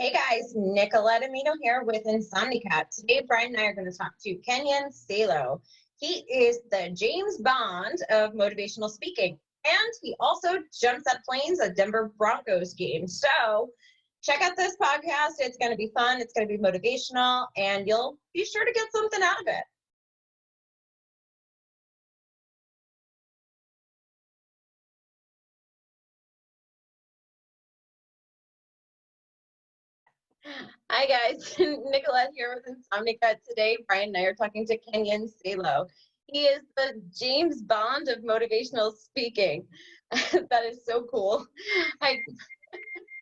Hey guys, Nicolette Amino here with Insomnicat. Today, Bryan and I are going to talk to Kenyon Salo. He is the James Bond of motivational speaking, and he also jumps at planes at Denver Broncos games. So check out this podcast. It's going to be fun. It's going to be motivational, and you'll be sure to get something out of it. Hi guys, Nicolette here with Insomnicat. Today, Bryan and I are talking to Kenyon Salo. He is the James Bond of motivational speaking. That is so cool. Hi,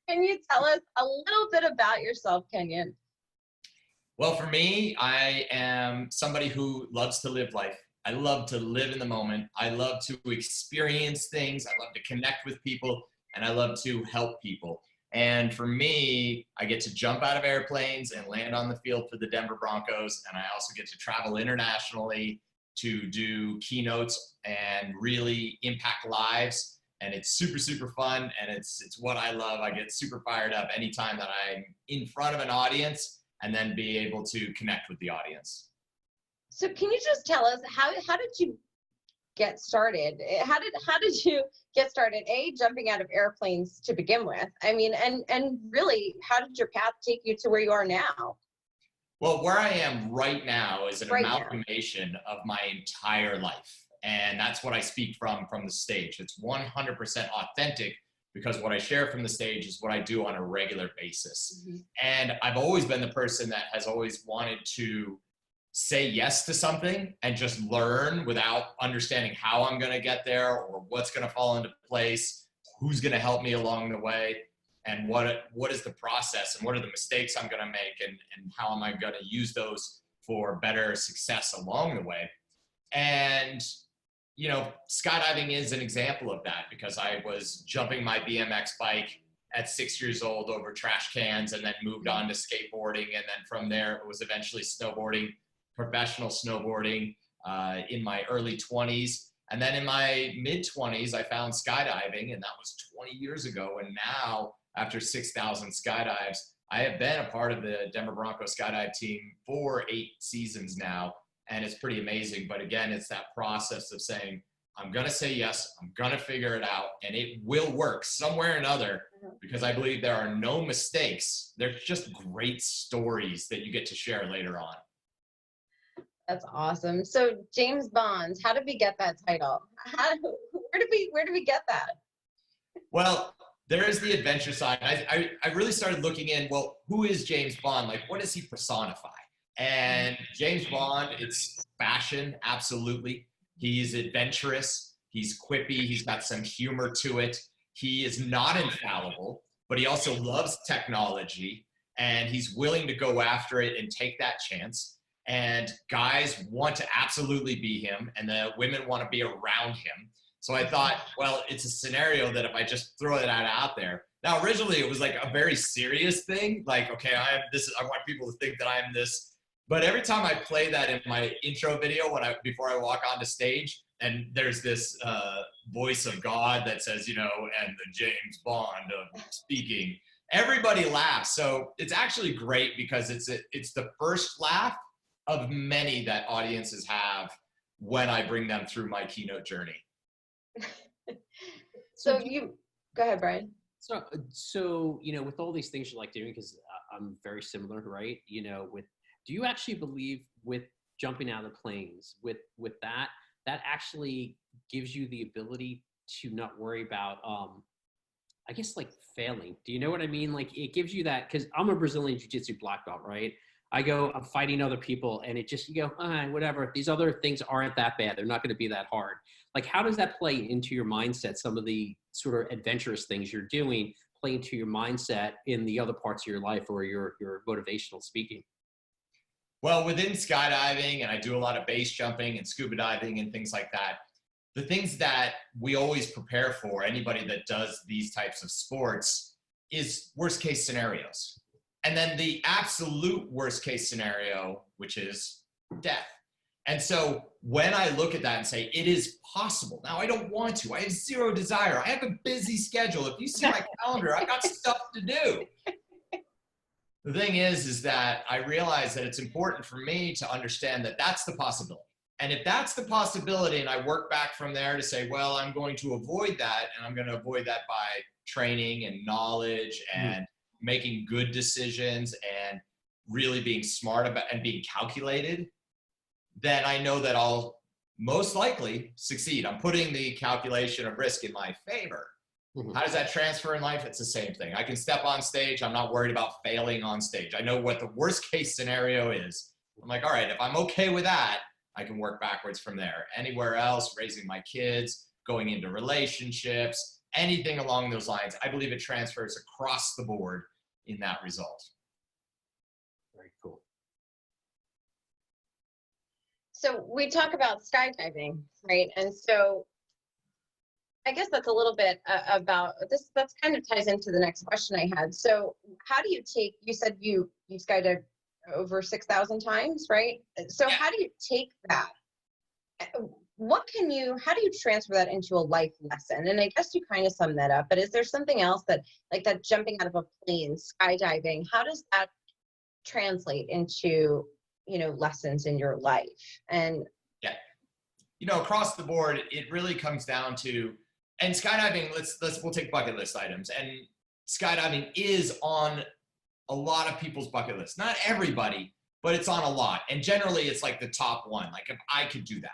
can you tell us a little bit about yourself, Kenyon? Well, for me, I am somebody who loves to live life. I love to live in the moment. I love to experience things. I love to connect with people, and I love to help people. And for me, I get to jump out of airplanes and land on the field for the Denver Broncos. And I also get to travel internationally to do keynotes and really impact lives. And it's super, super fun. And it's what I love. I get super fired up anytime that I'm in front of an audience and then be able to connect with the audience. So can you just tell us how did you get started? How did you get started? Jumping out of airplanes to begin with. I mean, and really, how did your path take you to where you are now? Well, where I am right now is an amalgamation of my entire life. And that's what I speak from the stage. It's 100% authentic because what I share from the stage is what I do on a regular basis. Mm-hmm. And I've always been the person that has always wanted to say yes to something and just learn without understanding how I'm going to get there or what's going to fall into place, who's going to help me along the way, and what is the process and what are the mistakes I'm going to make and how am I going to use those for better success along the way. And skydiving is an example of that because I was jumping my BMX bike at 6 years old over trash cans and then moved on to skateboarding. And then from there, it was eventually snowboarding, professional snowboarding in my early 20s. And then in my mid 20s, I found skydiving, and that was 20 years ago. And now, after 6,000 skydives, I have been a part of the Denver Bronco skydive team for 8 seasons now. And it's pretty amazing. But again, it's that process of saying, I'm going to say yes, I'm going to figure it out, and it will work somewhere or another because I believe there are no mistakes. There's just great stories that you get to share later on. That's awesome. So James Bond, how did we get that title? Where did we get that? Well, there is the adventure side. I really started looking in, well, who is James Bond? Like, what does he personify? And James Bond, it's fashion, absolutely. He's adventurous. He's quippy. He's got some humor to it. He is not infallible, but he also loves technology, and he's willing to go after it and take that chance. And guys want to absolutely be him, and the women want to be around him. So I thought, well, it's a scenario that if I just throw that out there. Now, originally, it was like a very serious thing. Like, okay, I want people to think that I'm this. But every time I play that in my intro video, before I walk onto stage, and there's this voice of God that says, and the James Bond of speaking, everybody laughs. So it's actually great because it's the first laugh of many that audiences have when I bring them through my keynote journey. So go ahead, Bryan. So with all these things you like doing, because I'm very similar, right? Do you actually believe with jumping out of planes, with that actually gives you the ability to not worry about, I guess, like failing? Do you know what I mean? Like, it gives you that, because I'm a Brazilian Jiu-Jitsu black belt, right? I'm fighting other people, and you go, whatever. These other things aren't that bad. They're not going to be that hard. Like, how does that play into your mindset? Some of the sort of adventurous things you're doing play into your mindset in the other parts of your life or your motivational speaking? Well, within skydiving, and I do a lot of base jumping and scuba diving and things like that, the things that we always prepare for, anybody that does these types of sports, is worst case scenarios. And then the absolute worst case scenario, which is death. And so when I look at that and say, it is possible. Now, I don't want to. I have zero desire. I have a busy schedule. If you see my calendar, I got stuff to do. The thing is that I realize that it's important for me to understand that that's the possibility. And if that's the possibility, and I work back from there to say, well, I'm going to avoid that, and I'm going to avoid that by training and knowledge and making good decisions and really being smart about and being calculated, then I know that I'll most likely succeed. I'm putting the calculation of risk in my favor. How does that transfer in life? It's the same thing. I can step on stage. I'm not worried about failing on stage. I know what the worst case scenario is. I'm like, all right, if I'm okay with that, I can work backwards from there. Anywhere else, raising my kids, going into relationships, anything along those lines, I believe it transfers across the board in that result. Very cool. So we talk about skydiving, right? And so I guess that's a little bit about this. That's kind of ties into the next question I had. So how do you take, you said you skydived over 6,000 times, right? So how do you take that? How do you transfer that into a life lesson? And I guess you kind of summed that up, but is there something else that, like that jumping out of a plane, skydiving, how does that translate into, lessons in your life? And across the board, it really comes down to, and skydiving, we'll take bucket list items, and skydiving is on a lot of people's bucket list. Not everybody, but it's on a lot. And generally it's like the top one, like if I could do that.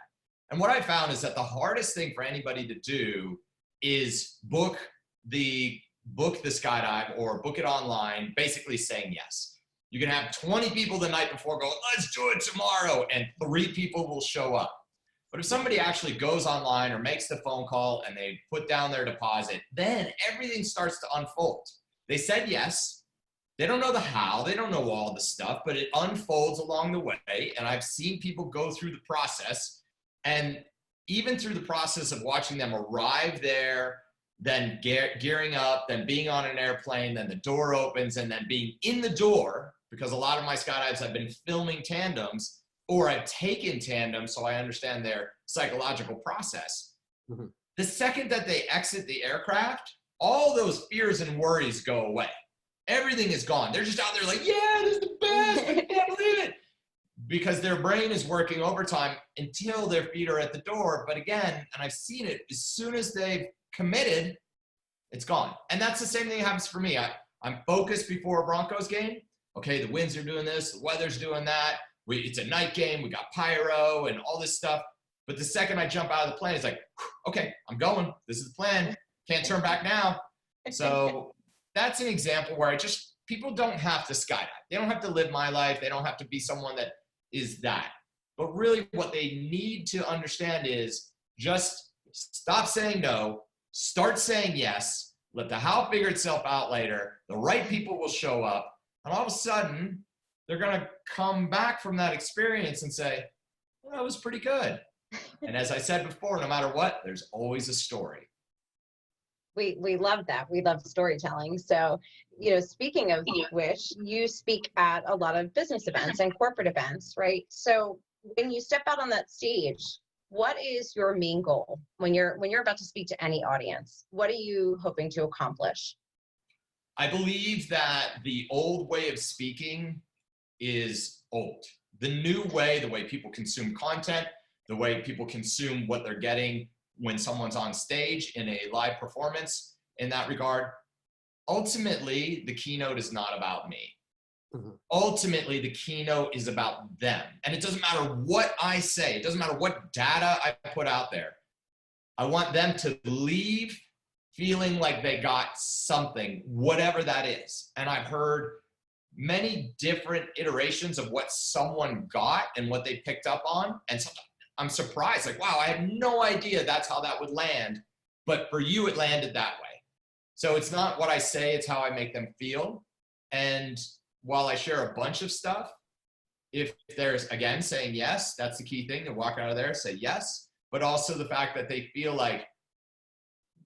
And what I found is that the hardest thing for anybody to do is book the skydive or book it online, basically saying yes. You can have 20 people the night before go, let's do it tomorrow, and 3 people will show up. But if somebody actually goes online or makes the phone call and they put down their deposit, then everything starts to unfold. They said yes. They don't know the how, they don't know all the stuff, but it unfolds along the way. And I've seen people go through the process, and even through the process of watching them arrive there, then gearing up, then being on an airplane, then the door opens, and then being in the door, because a lot of my skydives I've been filming tandems, or I've taken tandems so I understand their psychological process. The second that they exit the aircraft, all those fears and worries go away. Everything is gone. They're just out there like, yeah, this is the best. I can't believe it. Because their brain is working overtime until their feet are at the door. But again, and I've seen it, as soon as they've committed, it's gone. And that's the same thing that happens for me. I'm focused before a Broncos game. Okay, the winds are doing this, the weather's doing that. It's a night game. We got pyro and all this stuff. But the second I jump out of the plane, it's like, okay, I'm going. This is the plan. Can't turn back now. So that's an example where people don't have to skydive. They don't have to live my life. They don't have to be someone that is that. But really what they need to understand is just stop saying no, start saying yes, let the how figure itself out later. The right people will show up, and all of a sudden they're going to come back from that experience and say, well, that was pretty good. And as I said before, no matter what, there's always a story. We love that. We love storytelling. So, speaking of which, you speak at a lot of business events and corporate events, right? So when you step out on that stage, what is your main goal when you're about to speak to any audience? What are you hoping to accomplish? I believe that the old way of speaking is old. The new way, the way people consume content, the way people consume what they're getting when someone's on stage in a live performance, in that regard, ultimately, the keynote is not about me. Ultimately, the keynote is about them. And it doesn't matter what I say. It doesn't matter what data I put out there. I want them to leave feeling like they got something, whatever that is. And I've heard many different iterations of what someone got and what they picked up on. And sometimes I'm surprised, like, wow, I had no idea that's how that would land. But for you, it landed that way. So it's not what I say, it's how I make them feel. And while I share a bunch of stuff, if there's, again, saying yes, that's the key thing, to walk out of there, say yes, but also the fact that they feel like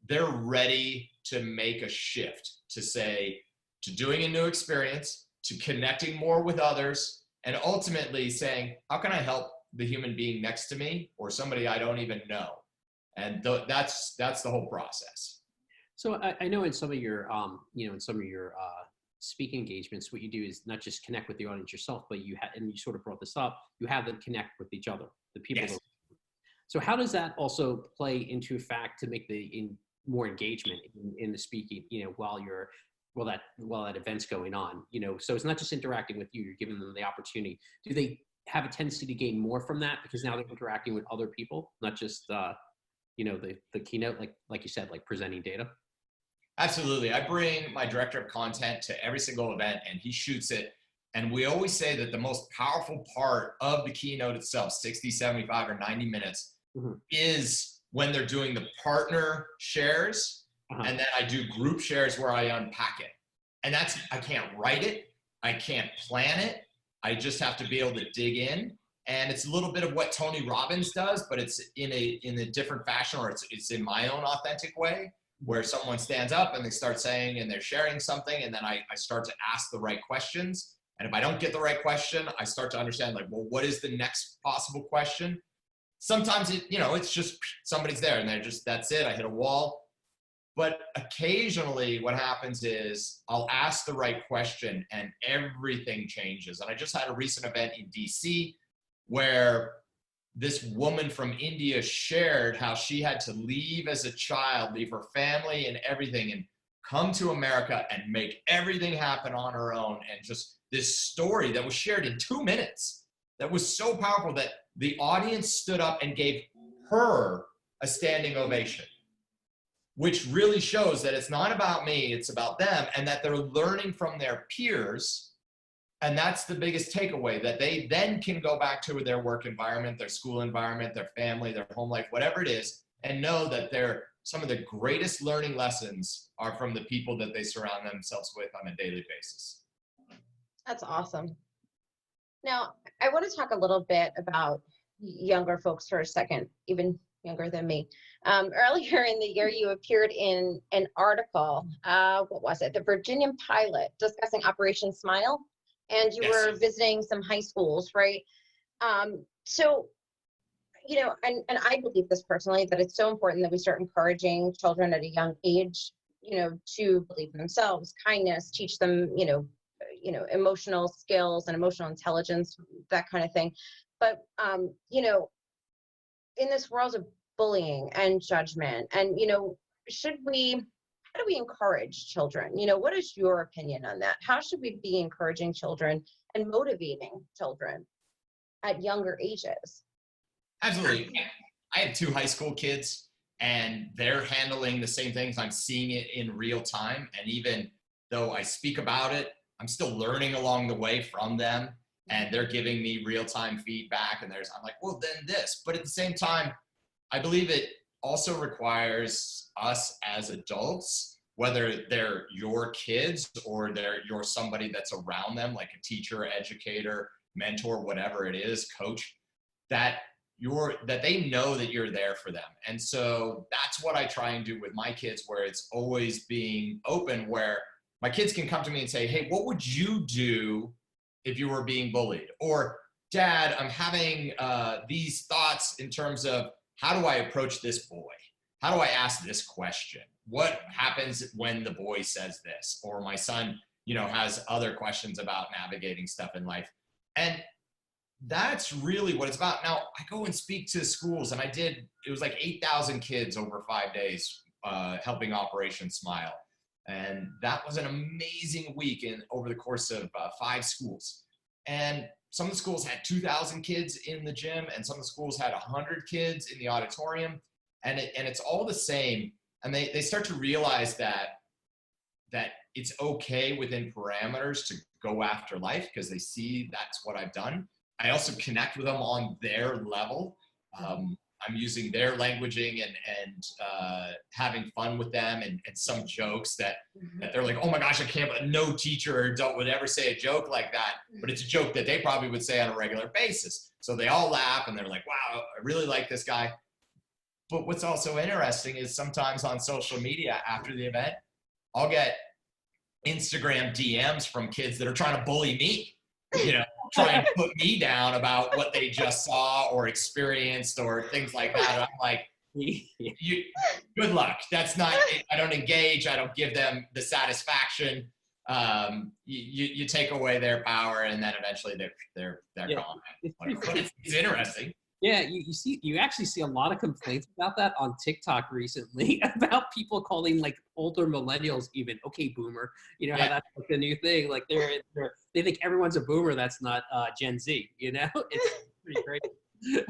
they're ready to make a shift, to doing a new experience, to connecting more with others, and ultimately saying, how can I help the human being next to me or somebody I don't even know? And that's the whole process. So I know in some of your, speaking engagements, what you do is not just connect with the audience yourself, but and you sort of brought this up, you have them connect with each other, the people. Yes. So how does that also play into fact to make more engagement in the speaking, while that event's going on, so it's not just interacting with you, you're giving them the opportunity. Do they have a tendency to gain more from that because now they're interacting with other people, not just, the keynote, like you said, like presenting data? Absolutely. I bring my director of content to every single event and he shoots it. And we always say that the most powerful part of the keynote itself, 60, 75, or 90 minutes, is when they're doing the partner shares. And then I do group shares where I unpack it. And I can't write it. I can't plan it. I just have to be able to dig in. And it's a little bit of what Tony Robbins does, but it's in a different fashion, or it's in my own authentic way, where someone stands up and they start saying and they're sharing something, and then I start to ask the right questions. And if I don't get the right question, I start to understand, like, well, what is the next possible question? Sometimes it's just somebody's there and that's it. I hit a wall. But occasionally what happens is I'll ask the right question and everything changes. And I just had a recent event in DC where this woman from India shared how she had to leave as a child, leave her family and everything, and come to America and make everything happen on her own. And just this story that was shared in 2 minutes that was so powerful that the audience stood up and gave her a standing ovation, which really shows that it's not about me, it's about them, and that they're learning from their peers. And that's the biggest takeaway, that they then can go back to their work environment, their school environment, their family, their home life, whatever it is, and know that some of the greatest learning lessons are from the people that they surround themselves with on a daily basis. That's awesome. Now, I want to talk a little bit about younger folks for a second, even younger than me. Earlier in the year, you appeared in an article, what was it? The Virginian Pilot, discussing Operation Smile. And you were visiting some high schools, right? So, and I believe this personally, that it's so important that we start encouraging children at a young age, to believe in themselves, kindness, teach them, emotional skills and emotional intelligence, that kind of thing. But, in this world of bullying and judgment, and, how do we encourage children? What is your opinion on that? How should we be encouraging children and motivating children at younger ages? Absolutely. I have 2 high school kids and they're handling the same things. I'm seeing it in real time. And even though I speak about it, I'm still learning along the way from them, and they're giving me real-time feedback. And I'm like, well, then this. But at the same time, I believe it also requires us as adults, whether they're your kids or you're somebody that's around them, like a teacher, educator, mentor, whatever it is, coach, that they know that you're there for them. And so that's what I try and do with my kids, where it's always being open, where my kids can come to me and say, hey, what would you do if you were being bullied? Or, Dad, I'm having these thoughts in terms of, how do I approach this boy? How do I ask this question? What happens when the boy says this? Or my son, has other questions about navigating stuff in life. And that's really what it's about. Now, I go and speak to schools, and it was like 8,000 kids over 5 days helping Operation Smile. And that was an amazing week over the course of 5 schools. And some of the schools had 2,000 kids in the gym, and some of the schools had 100 kids in the auditorium. And it's all the same. And they start to realize that it's okay within parameters to go after life, because they see that's what I've done. I also connect with them on their level. I'm using their languaging and having fun with them, and some jokes that they're like, oh my gosh, I can't, no teacher or adult would ever say a joke like that. But it's a joke that they probably would say on a regular basis. So they all laugh and they're like, wow, I really like this guy. But what's also interesting is sometimes on social media after the event, I'll get Instagram DMs from kids that are trying to bully me, trying to put me down about what they just saw or experienced or things like that. And I'm like, good luck. That's not, I don't engage. I don't give them the satisfaction. you take away their power, and then eventually they're gone. It's interesting. Yeah, you actually see a lot of complaints about that on TikTok recently about people calling like older millennials even okay boomer. You know how that's like the new thing. Like they think everyone's a boomer that's not Gen Z. You know, it's pretty crazy.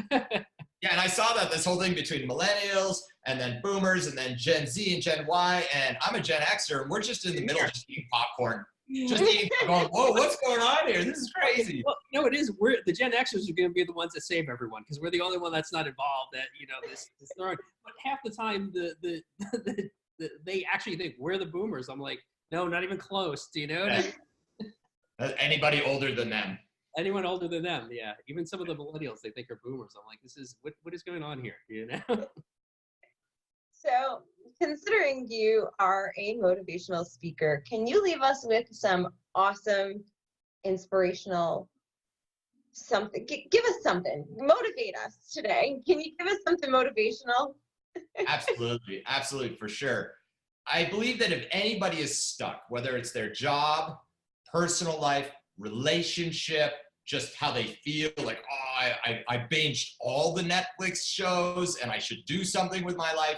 Yeah, and I saw that this whole thing between millennials and then boomers and then Gen Z and Gen Y, and I'm a Gen Xer, and we're just in the middle just eating popcorn. Just eating, going, whoa, what's going on here? This is crazy. Well, no, it is. We're the Gen Xers are going to be the ones that save everyone because we're the only one that's not involved. That this throwing. But half the time, they actually think we're the boomers. I'm like, no, not even close. Do you know? Anybody older than them? Anyone older than them? Yeah, even some of the millennials they think are boomers. I'm like, this is what is going on here? You know. So, considering you are a motivational speaker, can you leave us with some awesome, inspirational something? Give us something. Motivate us today. Can you give us something motivational? Absolutely. Absolutely, for sure. I believe that if anybody is stuck, whether it's their job, personal life, relationship, just how they feel like, oh, I binged all the Netflix shows and I should do something with my life.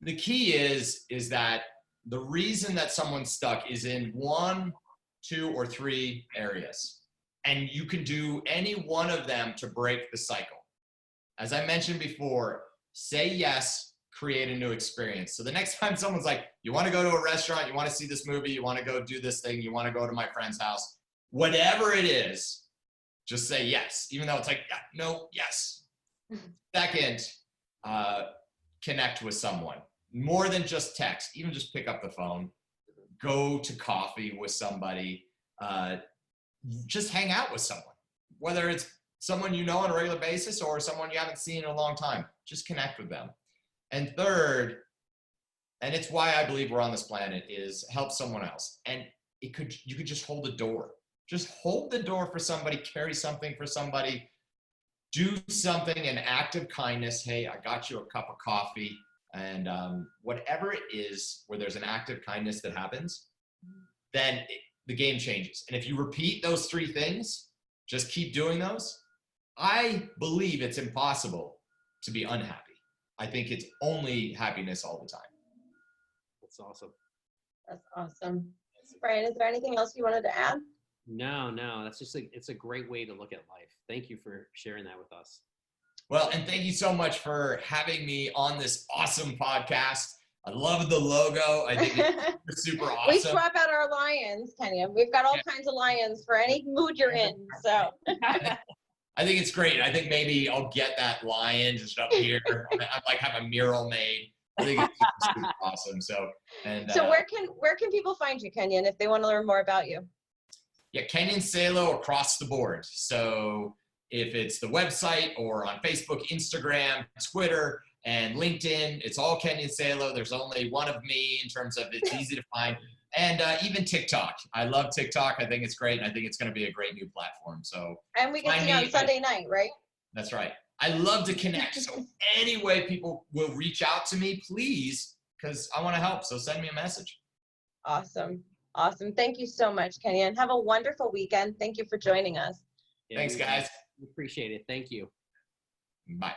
The key is that the reason that someone's stuck is in 1, 2, or 3 areas. And you can do any one of them to break the cycle. As I mentioned before, say yes, create a new experience. So the next time someone's like, you want to go to a restaurant, you want to see this movie, you want to go do this thing, you want to go to my friend's house, whatever it is, just say yes. Even though it's like, yeah, no, yes. Second, connect with someone. More than just text, even just pick up the phone, go to coffee with somebody, just hang out with someone, whether it's someone you know on a regular basis or someone you haven't seen in a long time, just connect with them. And third, and it's why I believe we're on this planet, is help someone else. And you could just hold the door. Just hold the door for somebody, carry something for somebody, do something, an act of kindness. Hey, I got you a cup of coffee. And whatever it is where there's an act of kindness that happens, then the game changes. And if you repeat those 3 things, just keep doing those, I believe it's impossible to be unhappy. I think it's only happiness all the time. That's awesome. That's awesome. Bryan, is there anything else you wanted to add? No, that's just it's a great way to look at life. Thank you for sharing that with us. Well, and thank you so much for having me on this awesome podcast. I love the logo. I think it's super awesome. We swap out our lions, Kenyon. We've got all kinds of lions for any mood you're in. So I think it's great. I think maybe I'll get that lion just up here. I'd like have a mural made. I think it's super awesome. So where can people find you, Kenyon, if they want to learn more about you? Yeah, Kenyan CeeLo across the board. So if it's the website or on Facebook, Instagram, Twitter, and LinkedIn, it's all Kenyon CeeLo. There's only one of me in terms of it's easy to find. And even TikTok. I love TikTok. I think it's great. And I think it's going to be a great new platform. So, and we can see on Sunday night, right? That's right. I love to connect. So any way people will reach out to me, please, because I want to help. So send me a message. Awesome. Thank you so much, Kenyon. Have a wonderful weekend. Thank you for joining us. Thanks, guys. We appreciate it. Thank you. Bye.